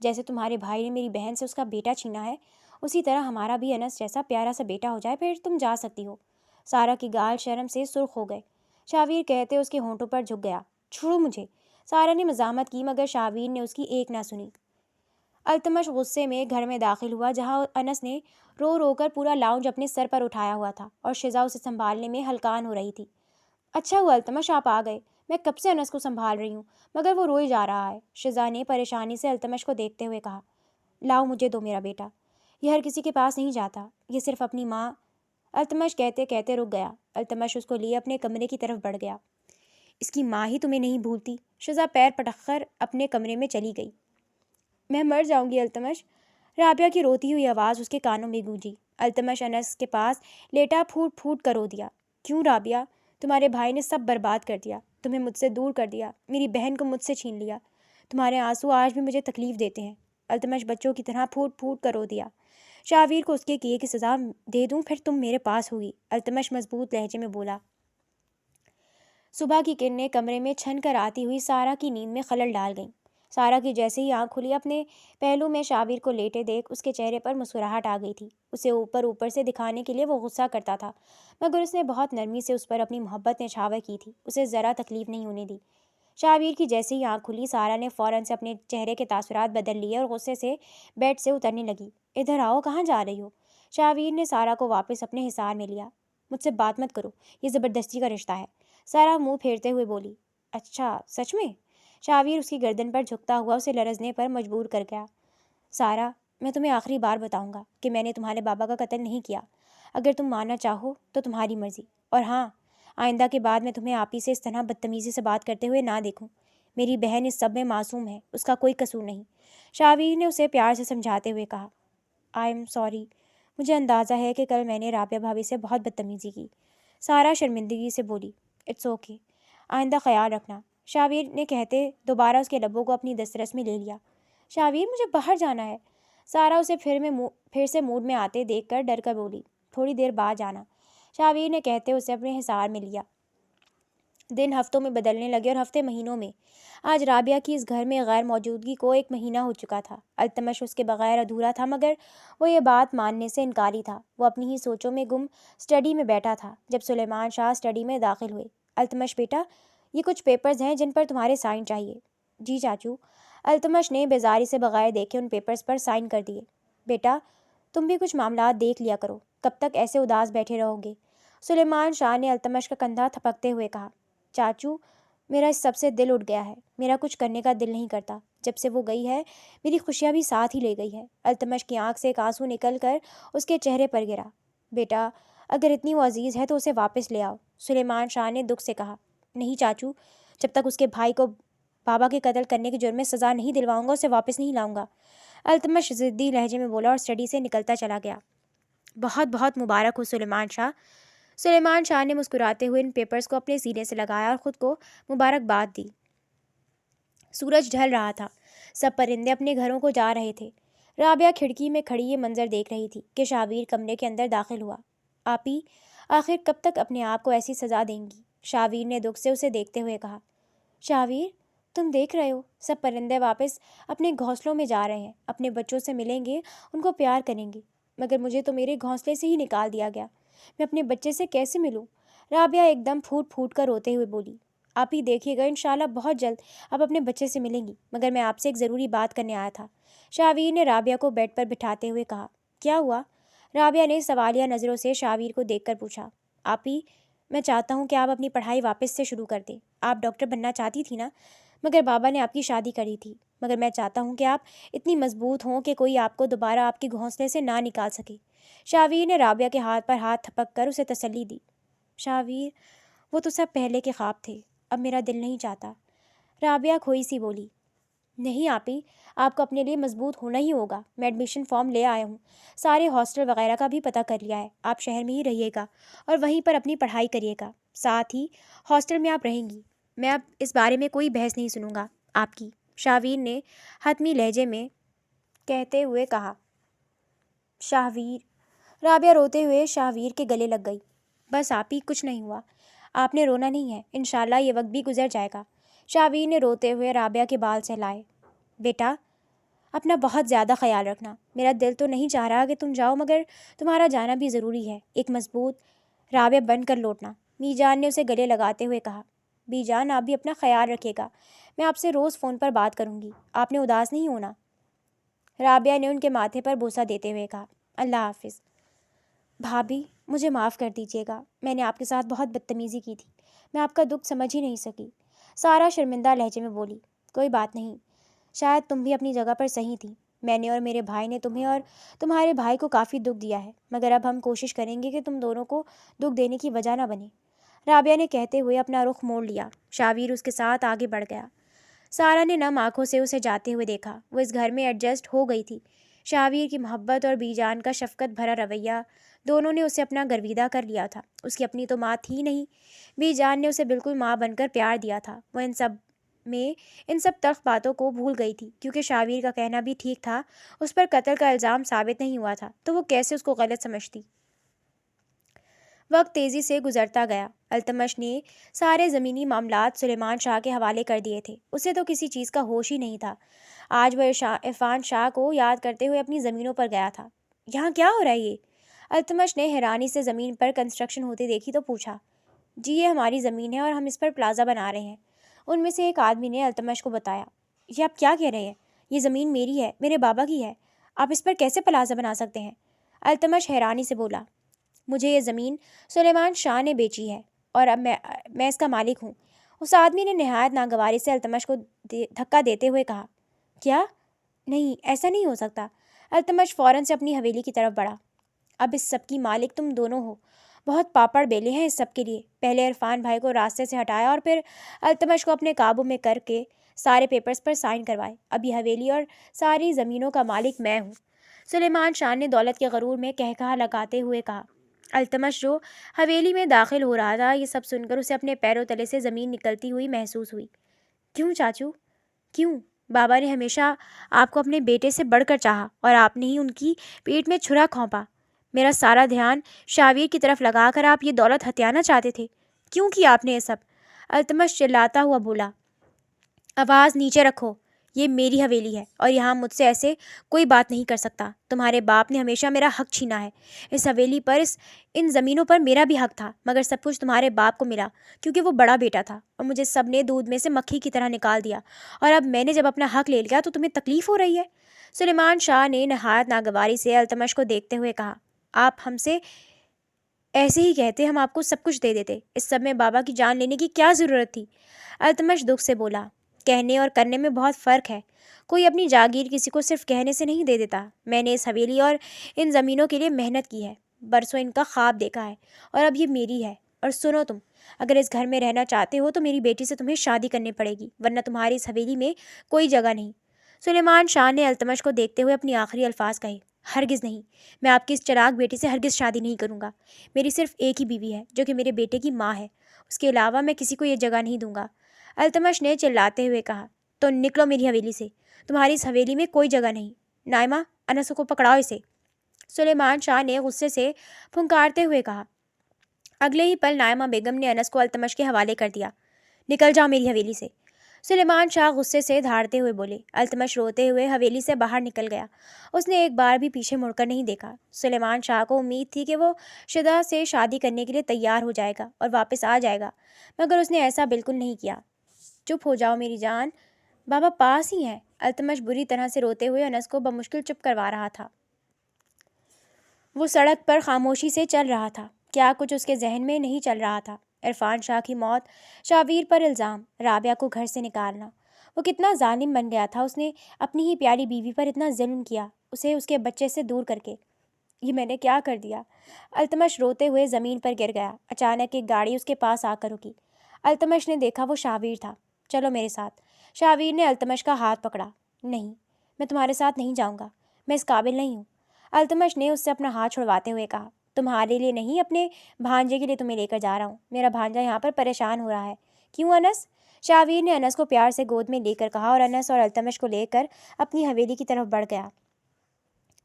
جیسے تمہارے بھائی نے میری بہن سے اس کا بیٹا چھینا ہے، اسی طرح ہمارا بھی انس جیسا پیارا سا بیٹا ہو جائے، پھر تم جا سکتی ہو۔ سارا کی گال شرم سے سرخ ہو گئے۔ شاویر کہتے اس کے ہونٹوں پر جھک گیا۔ چھوڑو مجھے، سارا نے مزاحمت کی، مگر شاویر نے اس کی ایک نہ سنی۔ التمش غصے میں گھر میں داخل ہوا، جہاں انس نے رو رو کر پورا لاؤنج اپنے سر پر اٹھایا ہوا تھا اور شزا اسے سنبھالنے میں ہلکان ہو رہی تھی۔ اچھا ہوا التمش آپ آ گئے، میں کب سے انس کو سنبھال رہی ہوں، مگر وہ روئی جا رہا ہے، شزا نے پریشانی سے التمش کو دیکھتے ہوئے کہا۔ لاؤ مجھے دو میرا بیٹا، یہ ہر کسی کے پاس نہیں جاتا، یہ صرف اپنی ماں، التمش کہتے کہتے رک گیا۔ التمش اس کو لیے اپنے کمرے کی طرف بڑھ گیا۔ اس کی ماں ہی تمہیں نہیں بھولتی، شزا پیر پٹک کر اپنے کمرے میں چلی گئی۔ میں مر جاؤں گی التمش، رابعہ کی روتی ہوئی آواز اس کے کانوں میں گونجی۔ التمش انس کے پاس لیٹا پھوٹ پھوٹ کر رو دیا۔ کیوں رابعہ، تمہارے بھائی نے سب برباد کر دیا، تمہیں مجھ سے دور کر دیا، میری بہن کو مجھ سے چھین لیا۔ تمہارے آنسو آج بھی مجھے تکلیف دیتے ہیں۔ التمش بچوں کی طرح پھوٹ پھوٹ کر رو دیا۔ شاویر کو اس کے کیے کی سزا دے دوں پھر تم میرے پاس ہوگی، التمش مضبوط لہجے میں بولا۔ صبح کی کرنیں کمرے میں چھن کر آتی ہوئی سارا کی نیند میں خلل ڈال گئیں۔ سارا کی جیسے ہی آنکھ کھلی، اپنے پہلو میں شاویر کو لیٹے دیکھ اس کے چہرے پر مسکراہٹ آ گئی تھی۔ اسے اوپر سے دکھانے کے لیے وہ غصہ کرتا تھا، مگر اس نے بہت نرمی سے اس پر اپنی محبت نچھاور کی تھی، اسے ذرا تکلیف نہیں ہونے دی۔ شاویر کی جیسے ہی آنکھ کھلی، سارا نے فوراً سے اپنے چہرے کے تاثرات بدل لیے اور غصے سے بیڈ سے اترنے لگی۔ ادھر آؤ، کہاں جا رہی ہو؟ شاویر نے سارا کو واپس اپنے حصار میں لیا۔ مجھ سے بات مت کرو، یہ زبردستی کا رشتہ ہے، سارا منہ پھیرتے ہوئے بولی۔ اچھا، سچ میں؟ شاویر اس کی گردن پر جھکتا ہوا اسے لرزنے پر مجبور کر گیا۔ سارا، میں تمہیں آخری بار بتاؤں گا کہ میں نے تمہارے بابا کا قتل نہیں کیا۔ اگر تم ماننا چاہو تو تمہاری مرضی، اور ہاں، آئندہ کے بعد میں تمہیں آپی سے اس طرح بدتمیزی سے بات کرتے ہوئے نہ دیکھوں۔ میری بہن اس سب میں معصوم ہے، اس کا کوئی قصور نہیں۔ شاویر نے اسے پیار سے سمجھاتے ہوئے کہا۔ آئی ایم سوری، مجھے اندازہ ہے کہ کل میں نے رابعہ بھابھی سے بہت بدتمیزی کی، سارا شرمندگی سے بولی۔ اٹس اوکے، آئندہ خیال رکھنا، شاویر نے کہتے دوبارہ اس کے لبوں کو اپنی دسترس میں لے لیا۔ شاویر، مجھے باہر جانا ہے، سارا اسے پھر سے موڈ میں آتے دیکھ کر ڈر کر بولی۔ تھوڑی دیر بعد جانا، شاویر نے کہتے اسے اپنے حصار میں لیا۔ دن ہفتوں میں بدلنے لگے اور ہفتے مہینوں میں۔ آج رابعہ کی اس گھر میں غیر موجودگی کو 1 مہینہ ہو چکا تھا۔ التمش اس کے بغیر ادھورا تھا، مگر وہ یہ بات ماننے سے انکاری تھا۔ وہ اپنی ہی سوچوں میں گم اسٹڈی میں بیٹھا تھا جب سلیمان شاہ اسٹڈی میں داخل ہوئے۔ التمش بیٹا، یہ کچھ پیپرز ہیں جن پر تمہارے سائن چاہیے۔ جی چاچو۔ التمش نے بیزاری سے بغیر دیکھے ان پیپرز پر سائن کر دیے۔ بیٹا، تم بھی کچھ معاملات دیکھ لیا کرو، کب تک ایسے اداس بیٹھے رہو گے؟ سلیمان شاہ نے التمش کا کندھا تھپکتے ہوئے کہا۔ چاچو، میرا اس سب سے دل اٹھ گیا ہے، میرا کچھ کرنے کا دل نہیں کرتا۔ جب سے وہ گئی ہے میری خوشیاں بھی ساتھ ہی لے گئی ہے۔ التمش کی آنکھ سے ایک آنسو نکل کر اس کے چہرے پر گرا۔ بیٹا، اگر اتنی وہ عزیز ہے تو اسے واپس لے آؤ، سلیمان شاہ نے دکھ سے کہا۔ نہیں چاچو، جب تک اس کے بھائی کو بابا کے قتل کرنے کے جرم میں سزا نہیں دلواؤں گا اسے واپس نہیں لاؤں گا، التمش ضدی لہجے میں بولا اور اسٹڈی سے نکلتا چلا گیا۔ بہت بہت مبارک ہو سلیمان شاہ۔ سلیمان شاہ نے مسکراتے ہوئے ان پیپرز کو اپنے سینے سے لگایا اور خود کو مبارکباد دی۔ سورج ڈھل رہا تھا، سب پرندے اپنے گھروں کو جا رہے تھے۔ رابعہ کھڑکی میں کھڑی یہ منظر دیکھ رہی تھی کہ شاویر کمرے کے اندر داخل ہوا۔ آپی، آخر کب تک اپنے آپ کو ایسی سزا دیں گی؟ شاویر نے دکھ سے اسے دیکھتے ہوئے کہا۔ شاویر، تم دیکھ رہے ہو، سب پرندے واپس اپنے گھونسلوں میں جا رہے ہیں، اپنے بچوں سے ملیں گے، ان کو پیار کریں گے، مگر مجھے تو میرے گھونسلے سے ہی نکال دیا گیا، میں اپنے بچے سے کیسے ملوں؟ رابعہ ایک دم پھوٹ پھوٹ کر روتے ہوئے بولی۔ آپ ہی دیکھیے گا، انشاءاللہ بہت جلد آپ اپنے بچے سے ملیں گی، مگر میں آپ سے ایک ضروری بات کرنے آیا تھا، شاویر نے رابعہ کو بیڈ پر بٹھاتے ہوئے کہا۔ کیا ہوا؟ رابعہ نے سوالیہ نظروں سے شاویر کو دیکھ کر پوچھا۔ آپ ہی، میں چاہتا ہوں کہ آپ اپنی پڑھائی واپس سے شروع کر دیں، آپ ڈاکٹر بننا چاہتی تھی نا، مگر بابا نے آپ کی شادی کری تھی، مگر میں چاہتا ہوں کہ آپ اتنی مضبوط ہوں کہ کوئی آپ کو دوبارہ آپ کے گھونسلے سے نہ نکال سکے۔ شاویر نے رابعہ کے ہاتھ پر ہاتھ تھپک کر اسے تسلی دی۔ شاویر، وہ تو سب پہلے کے خواب تھے، اب میرا دل نہیں چاہتا، رابعہ کھوئی سی بولی۔ نہیں آپی، آپ کو اپنے لیے مضبوط ہونا ہی ہوگا، میں ایڈمیشن فارم لے آیا ہوں، سارے ہاسٹل وغیرہ کا بھی پتہ کر لیا ہے، آپ شہر میں ہی رہیے گا اور وہیں پر اپنی پڑھائی کریے گا، ساتھ ہی ہاسٹل میں آپ رہیں گی، میں اب اس بارے میں کوئی بحث نہیں سنوں گا آپ کی، شاویر نے حتمی لہجے میں کہتے ہوئے کہا۔ شاویر، رابعہ روتے ہوئے شاویر کے گلے لگ گئی۔ بس آپی، کچھ نہیں ہوا، آپ نے رونا نہیں ہے، انشاءاللہ یہ وقت بھی گزر جائے گا، شاویر نے روتے ہوئے رابعہ کے بال سہلائے۔ بیٹا، اپنا بہت زیادہ خیال رکھنا، میرا دل تو نہیں چاہ رہا کہ تم جاؤ، مگر تمہارا جانا بھی ضروری ہے، ایک مضبوط رابعہ بن کر لوٹنا، می جان نے اسے گلے لگاتے ہوئے کہا۔ بی جان، آپ بھی اپنا خیال رکھیے گا، میں آپ سے روز فون پر بات کروں گی، آپ نے اداس نہیں ہونا، رابعہ نے ان کے ماتھے پر بوسہ دیتے ہوئے کہا۔ اللہ حافظ۔ بھابھی، مجھے معاف کر دیجیے گا، میں نے آپ کے ساتھ بہت بدتمیزی کی تھی، میں آپ کا دکھ سمجھ ہی نہیں سکی، سارا شرمندہ لہجے میں بولی۔ کوئی بات نہیں، شاید تم بھی اپنی جگہ پر صحیح تھی، میں نے اور میرے بھائی نے تمہیں اور تمہارے بھائی کو کافی دکھ دیا ہے، مگر اب ہم کوشش کریں گے کہ تم دونوں کو دکھ دینے کی وجہ نہ بنے، رابعہ نے کہتے ہوئے اپنا رخ موڑ لیا۔ شاویر اس کے ساتھ آگے بڑھ گیا۔ سارا نے نم آنکھوں سے اسے جاتے ہوئے دیکھا، وہ اس گھر میں ایڈجسٹ ہو گئی تھی، شاہویر کی محبت اور بی جان کا شفقت بھرا رویہ دونوں نے اسے اپنا گرویدہ کر لیا تھا۔ اس کی اپنی تو ماں تھی نہیں، بی جان نے اسے بالکل ماں بن کر پیار دیا تھا۔ وہ ان سب تلخ باتوں کو بھول گئی تھی، کیونکہ شاہویر کا کہنا بھی ٹھیک تھا۔ اس پر قتل کا الزام ثابت نہیں ہوا تھا تو وہ کیسے اس کو غلط سمجھتی؟ وقت تیزی سے گزرتا گیا۔ التمش نے سارے زمینی معاملات سلیمان شاہ کے حوالے کر دیے تھے۔ اسے تو کسی چیز کا ہوش ہی نہیں تھا۔ آج وہ عرفان شاہ کو یاد کرتے ہوئے اپنی زمینوں پر گیا تھا۔ یہاں کیا ہو رہا ہے یہ؟ التمش نے حیرانی سے زمین پر کنسٹرکشن ہوتی دیکھی تو پوچھا۔ جی یہ ہماری زمین ہے اور ہم اس پر پلازا بنا رہے ہیں۔ ان میں سے ایک آدمی نے التمش کو بتایا۔ یہ آپ کیا کہہ رہے ہیں؟ یہ زمین میری ہے، میرے بابا کی ہے۔ آپ اس پر کیسے پلازا بنا سکتے ہیں؟ التمش حیرانی سے بولا۔ مجھے یہ زمین سلیمان شاہ نے بیچی ہے اور اب میں اس کا مالک ہوں۔ اس آدمی نے نہایت ناگواری سے التمش کو دھکا دیتے ہوئے کہا۔ کیا؟ نہیں، ایسا نہیں ہو سکتا۔ التمش فوراً سے اپنی حویلی کی طرف بڑھا۔ اب اس سب کی مالک تم دونوں ہو۔ بہت پاپڑ بیلے ہیں اس سب کے لیے۔ پہلے عرفان بھائی کو راستے سے ہٹایا اور پھر التمش کو اپنے قابو میں کر کے سارے پیپرز پر سائن کروائے۔ اب یہ حویلی اور ساری زمینوں کا مالک میں ہوں۔ سلیمان شاہ نے دولت کے غرور میں کہکہا لگاتے ہوئے کہا۔ التمش جو حویلی میں داخل ہو رہا تھا، یہ سب سن کر اسے اپنے پیروں تلے سے زمین نکلتی ہوئی محسوس ہوئی۔ کیوں چاچو؟ کیوں؟ بابا نے ہمیشہ آپ کو اپنے بیٹے سے بڑھ کر چاہا اور آپ نے ہی ان کی پیٹ میں چھرا کھونپا۔ میرا سارا دھیان شاہویر کی طرف لگا کر آپ یہ دولت ہتھیانا چاہتے تھے۔ کیوں کیا آپ نے یہ سب؟ التمش چلاتا ہوا بولا۔ آواز نیچے رکھو۔ یہ میری حویلی ہے اور یہاں مجھ سے ایسے کوئی بات نہیں کر سکتا۔ تمہارے باپ نے ہمیشہ میرا حق چھینا ہے۔ اس حویلی پر ان زمینوں پر میرا بھی حق تھا، مگر سب کچھ تمہارے باپ کو ملا کیونکہ وہ بڑا بیٹا تھا اور مجھے سب نے دودھ میں سے مکھی کی طرح نکال دیا، اور اب میں نے جب اپنا حق لے لیا تو تمہیں تکلیف ہو رہی ہے۔ سلیمان شاہ نے نہایت ناگواری سے التمش کو دیکھتے ہوئے کہا۔ آپ ہم سے ایسے ہی کہتے، ہم آپ کو سب کچھ دے دیتے۔ اس سب میں بابا کی جان لینے کی کیا ضرورت تھی؟ التمش دکھ سے بولا۔ کہنے اور کرنے میں بہت فرق ہے۔ کوئی اپنی جاگیر کسی کو صرف کہنے سے نہیں دے دیتا۔ میں نے اس حویلی اور ان زمینوں کے لیے محنت کی ہے، برسوں ان کا خواب دیکھا ہے، اور اب یہ میری ہے۔ اور سنو تم، اگر اس گھر میں رہنا چاہتے ہو تو میری بیٹی سے تمہیں شادی کرنی پڑے گی، ورنہ تمہاری اس حویلی میں کوئی جگہ نہیں۔ سلیمان شاہ نے التمش کو دیکھتے ہوئے اپنی آخری الفاظ کہے۔ ہرگز نہیں، میں آپ کی اس چلاک بیٹی سے ہرگز شادی نہیں کروں گا۔ میری صرف ایک ہی بیوی ہے جو کہ میرے بیٹے کی ماں ہے، اس کے علاوہ میں کسی کو یہ جگہ نہیں دوں گا۔ التمش نے چلاتے ہوئے کہا۔ تو نکلو میری حویلی سے، تمہاری اس حویلی میں کوئی جگہ نہیں۔ نائمہ، انس کو پکڑاؤ اسے۔ سلیمان شاہ نے غصے سے پھنکارتے ہوئے کہا۔ اگلے ہی پل نائمہ بیگم نے انس کو التمش کے حوالے کر دیا۔ نکل جاؤ میری حویلی سے۔ سلیمان شاہ غصے سے دھاڑتے ہوئے بولے۔ التمش روتے ہوئے حویلی سے باہر نکل گیا۔ اس نے ایک بار بھی پیچھے مڑ کر نہیں دیکھا۔ سلیمان شاہ کو امید تھی کہ وہ شدہ سے شادی کرنے کے لیے تیار ہو جائے گا اور واپس آ جائے گا، مگر اس نے ایسا بالکل نہیں کیا۔ چپ ہو جاؤ میری جان، بابا پاس ہی ہیں۔ التمش بری طرح سے روتے ہوئے انس کو بمشکل چپ کروا رہا تھا۔ وہ سڑک پر خاموشی سے چل رہا تھا۔ کیا کچھ اس کے ذہن میں نہیں چل رہا تھا؟ عرفان شاہ کی موت، شاہویر پر الزام، رابعہ کو گھر سے نکالنا۔ وہ کتنا ظالم بن گیا تھا۔ اس نے اپنی ہی پیاری بیوی پر اتنا ظلم کیا، اسے اس کے بچے سے دور کر کے۔ یہ میں نے کیا کر دیا؟ التمش روتے ہوئے زمین پر گر گیا۔ اچانک ایک گاڑی اس کے پاس آ کر رکی۔ التمش نے دیکھا وہ شاہویر تھا۔ چلو میرے ساتھ۔ شاہویر نے التمش کا ہاتھ پکڑا۔ نہیں، میں تمہارے ساتھ نہیں جاؤں گا، میں اس قابل نہیں ہوں۔ التمش نے اس سے اپنا ہاتھ چھڑواتے ہوئے کہا۔ تمہارے لیے نہیں، اپنے بھانجے کے لیے تمہیں لے کر جا رہا ہوں۔ میرا بھانجا یہاں پر پریشان ہو رہا ہے۔ کیوں انس؟ شاہویر نے انس کو پیار سے گود میں لے کر کہا اور انس اور التمش کو لے کر اپنی حویلی کی طرف بڑھ گیا۔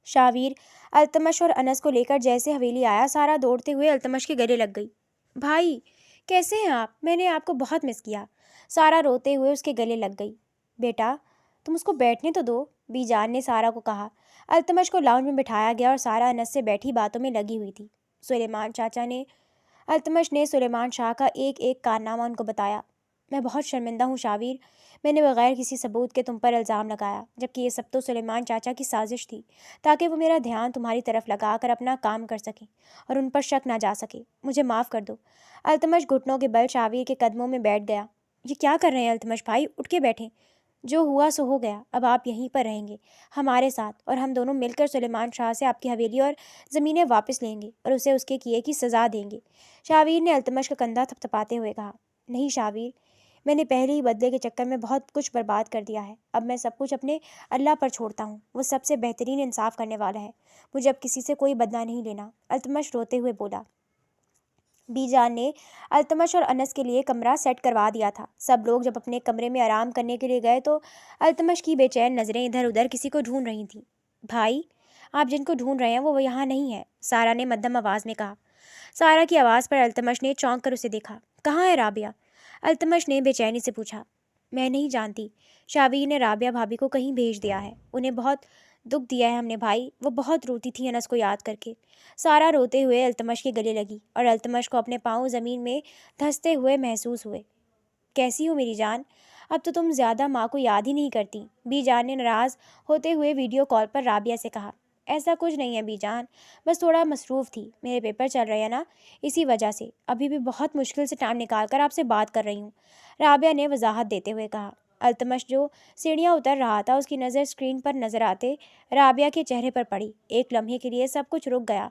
شاہویر التمش اور انس کو لے کر جیسے حویلی آیا، سارا دوڑتے ہوئے التمش کے گلے لگ گئی۔ بھائی کیسے ہیں آپ؟ میں نے آپ کو بہت مس کیا۔ سارا روتے ہوئے اس کے گلے لگ گئی۔ بیٹا تم اس کو بیٹھنے تو دو، بی جان نے سارا کو کہا۔ التمش کو لاؤنج میں بٹھایا گیا اور سارا انس سے بیٹھی باتوں میں لگی ہوئی تھی۔ التمش نے سلیمان شاہ کا ایک ایک کارنامہ ان کو بتایا۔ میں بہت شرمندہ ہوں شاہویر، میں نے بغیر کسی ثبوت کے تم پر الزام لگایا، جبکہ یہ سب تو سلیمان چاچا کی سازش تھی، تاکہ وہ میرا دھیان تمہاری طرف لگا کر اپنا کام کر سکیں اور ان پر شک نہ جا سکے۔ مجھے معاف کر دو۔ التمش گھٹنوں کے بل شاہویر کے قدموں میں بیٹھ گیا۔ یہ کیا کر رہے ہیں التمش بھائی؟ اٹھ کے بیٹھیں۔ جو ہوا سو ہو گیا، اب آپ یہیں پر رہیں گے ہمارے ساتھ، اور ہم دونوں مل کر سلیمان شاہ سے آپ کی حویلی اور زمینیں واپس لیں گے اور اسے اس کے کیے کی سزا دیں گے۔ شاہویر نے التمش کا کندھا تھپتھپاتے ہوئے کہا۔ نہیں شاہویر، میں نے پہلے ہی بدلے کے چکر میں بہت کچھ برباد کر دیا ہے. اب میں سب کچھ اپنے اللہ پر چھوڑتا ہوں. وہ سب سے بہترین انصاف کرنے والا ہے. مجھے اب کسی سے کوئی بدلہ نہیں لینا. التمش روتے ہوئے بولا. بی جان نے التمش اور انس کے لیے کمرہ سیٹ کروا دیا تھا. سب لوگ جب اپنے کمرے میں آرام کرنے کے لیے گئے تو التمش کی بے چین نظریں ادھر ادھر کسی کو ڈھونڈ رہی تھیں. بھائی، آپ جن کو ڈھونڈ رہے ہیں وہ یہاں نہیں ہے، سارا نے مدھم آواز میں کہا. سارا کی آواز پر التمش نے چونک کر اسے دیکھا. کہاں ہے رابعہ؟ التمش نے بے چینی سے پوچھا. میں نہیں جانتی. شابیر نے رابعہ بھابھی کو کہیں بھیج دیا ہے. انہیں بہت دکھ دیا ہے ہم نے بھائی. وہ بہت روتی تھی انس کو یاد کر کے. سارا روتے ہوئے التمش کے گلے لگی اور التمش کو اپنے پاؤں زمین میں دھنستے ہوئے محسوس ہوئے. کیسی ہو میری جان؟ اب تو تم زیادہ ماں کو یاد ہی نہیں کرتی. بی جان نے ناراض ہوتے ہوئے ویڈیو کال پر رابعہ سے کہا. ایسا کچھ نہیں ہے بی جان، بس تھوڑا مصروف تھی. میرے پیپر چل رہے ہیں نا، اسی وجہ سے ابھی بھی بہت مشکل سے ٹائم نکال کر آپ سے بات کر رہی ہوں، رابعہ نے وضاحت دیتے ہوئے کہا. التمش جو سیڑھیاں اتر رہا تھا اس کی نظر اسکرین پر نظر آتے رابعہ کے چہرے پر پڑی. ایک لمحے کے لیے سب کچھ رک گیا.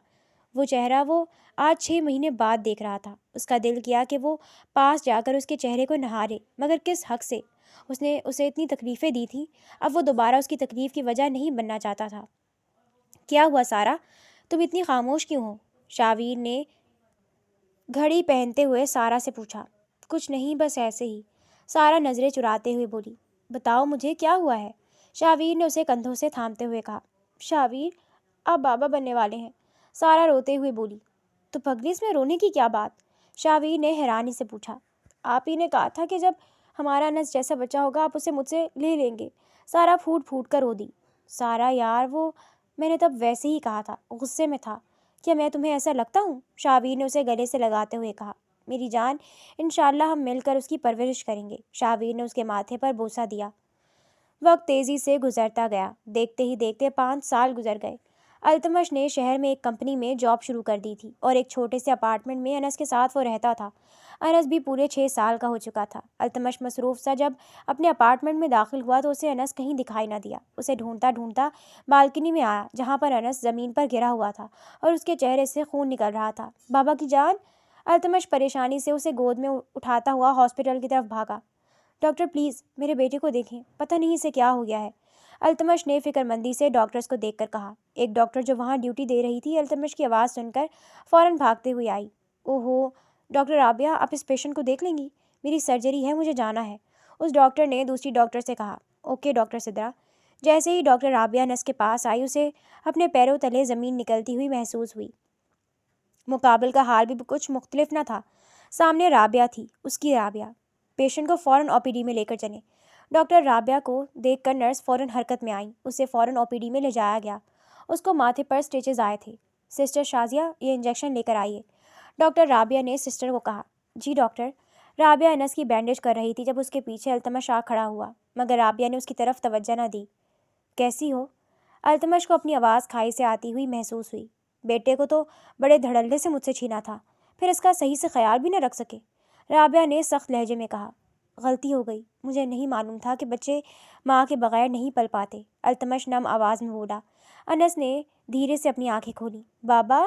وہ چہرہ وہ آج 6 مہینے بعد دیکھ رہا تھا. اس کا دل کیا کہ وہ پاس جا کر اس کے چہرے کو نہارے، مگر کس حق سے؟ اس نے اسے اتنی تکلیفیں دی تھیں. اب وہ دوبارہ اس کی تکلیف کی وجہ نہیں بننا چاہتا تھا. کیا ہوا سارا؟ تم اتنی خاموش کیوں ہو؟ شاویر نے گھڑی پہنتے ہوئے سارا سے پوچھا. کچھ نہیں، بس ایسے ہی. سارا نظریں چراتے ہوئے بولی. بتاؤ مجھے کیا ہوا ہے؟ شاویر نے اسے کندھوں سے تھامتے ہوئے کہا. شاویر، آپ بابا بننے والے ہیں. سارا روتے ہوئے بولی. تو پگلی اس میں رونے کی کیا بات؟ شاویر نے حیرانی سے پوچھا. آپ ہی نے کہا تھا کہ جب ہمارا انس جیسا بچہ ہوگا آپ اسے مجھ سے لے لیں گے. سارا پھوٹ پھوٹ کر رو دی. سارا یار، وہ میں نے تب ویسے ہی کہا تھا، غصے میں تھا. کیا میں تمہیں ایسا لگتا ہوں؟ شاویر نے اسے گلے سے لگاتے ہوئے کہا. میری جان، انشاءاللہ ہم مل کر اس کی پرورش کریں گے. شاویر نے اس کے ماتھے پر بوسہ دیا. وقت تیزی سے گزرتا گیا. دیکھتے ہی دیکھتے 5 سال گزر گئے. التمش نے شہر میں ایک کمپنی میں جاب شروع کر دی تھی اور ایک چھوٹے سے اپارٹمنٹ میں انس کے ساتھ وہ رہتا تھا. انس بھی پورے 6 سال کا ہو چکا تھا. التمش مصروف سا جب اپنے اپارٹمنٹ میں داخل ہوا تو اسے انس کہیں دکھائی نہ دیا. اسے ڈھونڈتا ڈھونڈتا بالکنی میں آیا جہاں پر انس زمین پر گرا ہوا تھا اور اس کے چہرے سے خون نکل رہا تھا. بابا کی جان! التمش پریشانی سے اسے گود میں اٹھاتا ہوا ہاسپٹل کی طرف بھاگا. ڈاکٹر پلیز میرے بیٹے کو دیکھیں، پتہ نہیں اسے کیا ہو گیا ہے. التمش نے فکر مندی سے ڈاکٹرز کو دیکھ کر کہا. ایک ڈاکٹر جو وہاں ڈیوٹی دے رہی تھی التمش کی آواز سن کر فوراً بھاگتے ہوئے آئی. اوہو ڈاکٹر رابعہ، آپ اس پیشنٹ کو دیکھ لیں گی؟ میری سرجری ہے، مجھے جانا ہے. اس ڈاکٹر نے دوسری ڈاکٹر سے کہا. Okay doctor Sidra. جیسے ہی ڈاکٹر رابعہ انس کے پاس آئی اسے اپنے پیروں تلے زمین نکلتی ہوئی محسوس ہوئی. مقابل کا حال بھی کچھ مختلف نہ تھا. سامنے رابعہ تھی، اس کی رابعہ. پیشنٹ کو فوراً او پی ڈی میں لے کر چلیں. ڈاکٹر رابعہ کو دیکھ کر نرس فوراً حرکت میں آئیں. اسے فوراً او پی ڈی میں لے جایا گیا. اس کو ماتھے پر سٹیچز آئے تھے. سسٹر شازیہ، یہ انجیکشن لے کر آئیے. ڈاکٹر رابعہ نے سسٹر کو کہا. جی ڈاکٹر. رابعہ انس کی بینڈیج کر رہی تھی جب اس کے پیچھے التمش آ کھڑا ہوا، مگر رابعہ نے اس کی طرف توجہ نہ دی. کیسی ہو؟ التمش کو اپنی آواز کھائی سے آتی ہوئی محسوس ہوئی. بیٹے کو تو بڑے دھڑلے سے مجھ سے چھینا تھا، پھر اس کا صحیح سے خیال بھی نہ رکھ سکے. رابعہ نے سخت لہجے میں کہا. غلطی ہو گئی، مجھے نہیں معلوم تھا کہ بچے ماں کے بغیر نہیں پل پاتے. التمش نم آواز میں بولا. انس نے دھیرے سے اپنی آنکھیں کھولی. بابا؟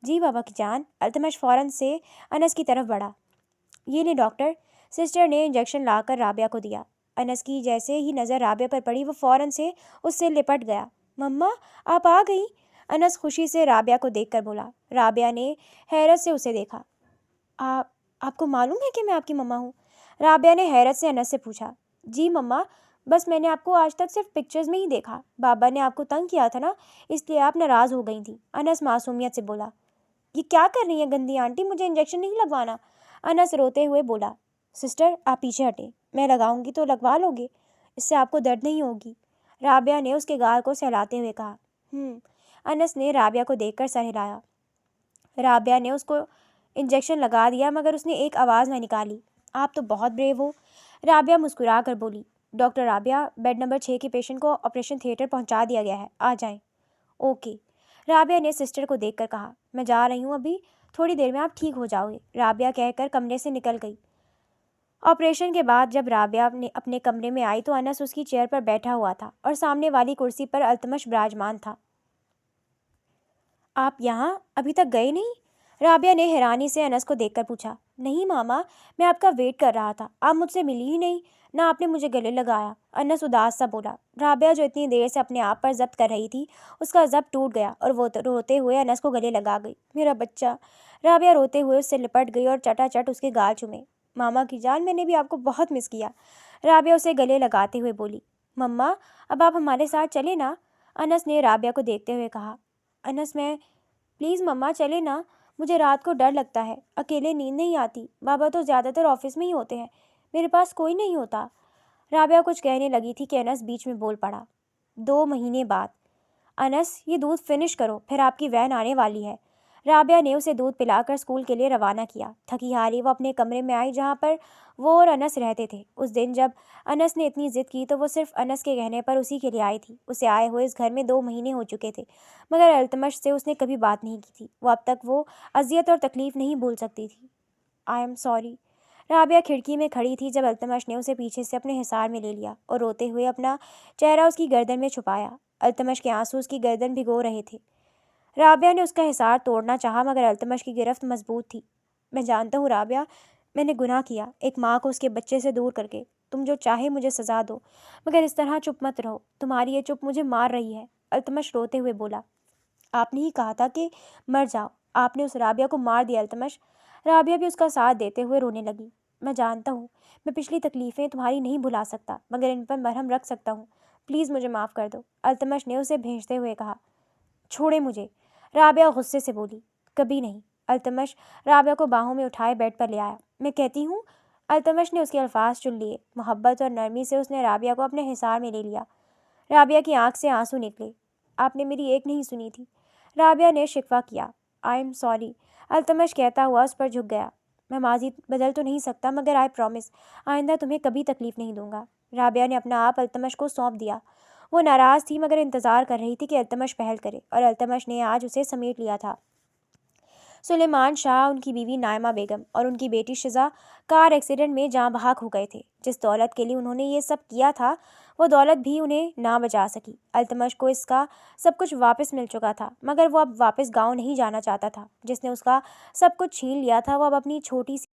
جی بابا کی جان. التمش فوراً سے انس کی طرف بڑھا. یہ لے ڈاکٹر. سسٹر نے انجیکشن لا کر رابعہ کو دیا. انس کی جیسے ہی نظر رابعہ پر پڑی وہ فوراً سے اس سے لپٹ گیا. مما آپ آ گئی؟ انس خوشی سے رابعہ کو دیکھ کر بولا. رابعہ نے حیرت سے اسے دیکھا. آپ کو معلوم ہے کہ میں آپ کی مما ہوں؟ رابعہ نے حیرت سے انس سے پوچھا. جی مما، بس میں نے آپ کو آج تک صرف پکچرز میں ہی دیکھا. بابا نے آپ کو تنگ کیا تھا نا، اس لیے آپ ناراض ہو گئی تھیں. انس معصومیت سے بولا. یہ کیا کر رہی ہیں گندی آنٹی، مجھے انجیکشن نہیں لگوانا. انس روتے ہوئے بولا. سسٹر آپ پیچھے ہٹیں، میں لگاؤں گی تو لگوا لو گے، اس سے آپ کو درد نہیں ہوگی. رابعہ نے اس کے گال کو سہلاتے ہوئے کہا. انس نے رابعہ کو دیکھ کر سر ہلایا. رابعہ نے اس کو انجیکشن لگا دیا مگر اس نے ایک آواز نہ نکالی. آپ تو بہت بریو ہو. رابعہ مسکرا کر بولی. ڈاکٹر رابعہ، بیڈ نمبر 6 کے پیشنٹ کو آپریشن تھیٹر پہنچا دیا گیا ہے، آ جائیں. اوکے. رابعہ نے سسٹر کو دیکھ کر کہا. میں جا رہی ہوں ابھی، تھوڑی دیر میں آپ ٹھیک ہو جاؤ گے. رابعہ کہہ کر کمرے سے نکل گئی. آپریشن کے بعد جب رابعہ اپنے کمرے میں آئی تو انس اس کی چیئر پر بیٹھا ہوا تھا اور سامنے والی کرسی پر التمش براجمان تھا. آپ یہاں ابھی تک گئے نہیں؟ رابعہ نے حیرانی سے انس کو دیکھ کر پوچھا۔ نہیں ماما، میں آپ کا ویٹ کر رہا تھا، آپ مجھ سے ملی ہی نہیں، نہ آپ نے مجھے گلے لگایا۔ انس اداس سا بولا۔ رابعہ جو اتنی دیر سے اپنے آپ پر ضبط کر رہی تھی، اس کا ضبط ٹوٹ گیا اور وہ روتے ہوئے انس کو گلے لگا گئی۔ میرا بچہ۔ رابعہ روتے ہوئے اس سے لپٹ گئی اور چٹا چٹ اس کے گال چومے۔ ماما کی جان، میں نے بھی آپ کو بہت مس کیا، رابعہ اسے گلے لگاتے ہوئے بولی۔ مما، اب آپ ہمارے ساتھ چلے نا، انس نے رابعہ کو دیکھتے ہوئے کہا۔ انس، میں پلیز مما چلے نا، مجھے رات کو ڈر لگتا ہے، اکیلے نیند نہیں آتی، بابا تو زیادہ تر آفس میں ہی ہوتے ہیں، میرے پاس کوئی نہیں ہوتا۔ رابعہ کچھ کہنے لگی تھی کہ انس بیچ میں بول پڑا۔ 2 مہینے بعد۔ انس، یہ دودھ فنش کرو، پھر آپ کی وین آنے والی ہے۔ رابعہ نے اسے دودھ پلا کر اسکول کے لیے روانہ کیا۔ تھکی ہاری وہ اپنے کمرے میں آئی جہاں پر وہ اور انس رہتے تھے۔ اس دن جب انس نے اتنی ضد کی تو وہ صرف انس کے کہنے پر اسی کے لیے آئی تھی۔ اسے آئے ہوئے اس گھر میں 2 مہینے ہو چکے تھے، مگر التمش سے اس نے کبھی بات نہیں کی تھی۔ وہ اب تک وہ اذیت اور تکلیف نہیں بھول سکتی تھی۔ I am sorry. رابعہ کھڑکی میں کھڑی تھی جب التمش نے اسے پیچھے سے اپنے حصار میں لے لیا اور روتے ہوئے اپنا چہرہ اس کی گردن میں چھپایا۔ التمش کے آنسو اس کی گردن بھگو رہے تھے۔ رابعہ نے اس کا حصار توڑنا چاہا مگر التمش کی گرفت مضبوط تھی۔ میں جانتا ہوں رابعہ، میں نے گناہ کیا، ایک ماں کو اس کے بچے سے دور کر کے۔ تم جو چاہے مجھے سزا دو، مگر اس طرح چپ مت رہو، تمہاری یہ چپ مجھے مار رہی ہے۔ التمش روتے ہوئے بولا۔ آپ نے ہی کہا تھا کہ مر جاؤ، آپ نے اس رابعہ کو مار دیا التمش۔ رابعہ بھی اس کا ساتھ دیتے ہوئے رونے لگی۔ میں جانتا ہوں، میں پچھلی تکلیفیں تمہاری نہیں بھلا سکتا، مگر ان پر مرہم رکھ سکتا ہوں، پلیز مجھے معاف کر دو، التمش نے اسے بھیجتے ہوئے کہا۔ چھوڑے مجھے، رابعہ غصے سے بولی۔ کبھی نہیں۔ التمش رابعہ کو باہوں میں اٹھائے بیڈ پر لے آیا۔ میں کہتی ہوں، التمش نے اس کے الفاظ چن لیے۔ محبت اور نرمی سے اس نے رابعہ کو اپنے حصار میں لے لیا۔ رابعہ کی آنکھ سے آنسو نکلے۔ آپ نے میری ایک نہیں سنی تھی، رابعہ نے شکوہ کیا۔ آئی ایم سوری، التمش کہتا ہوا اس پر جھک گیا۔ میں ماضی بدل تو نہیں سکتا، مگر آئی پرومس، آئندہ تمہیں کبھی تکلیف نہیں دوں گا۔ رابعہ نے اپنا آپ التمش کو سونپ دیا۔ وہ ناراض تھی مگر انتظار کر رہی تھی کہ التمش پہل کرے، اور التمش نے آج اسے سمیٹ لیا تھا۔ سلیمان شاہ، ان کی بیوی نائمہ بیگم اور ان کی بیٹی شزا کار ایکسیڈنٹ میں جاں بحق ہو گئے تھے۔ جس دولت کے لیے انہوں نے یہ سب کیا تھا، وہ دولت بھی انہیں نہ بچا سکی۔ التمش کو اس کا سب کچھ واپس مل چکا تھا، مگر وہ اب واپس گاؤں نہیں جانا چاہتا تھا۔ جس نے اس کا سب کچھ چھین لیا تھا، وہ اب اپنی چھوٹی سی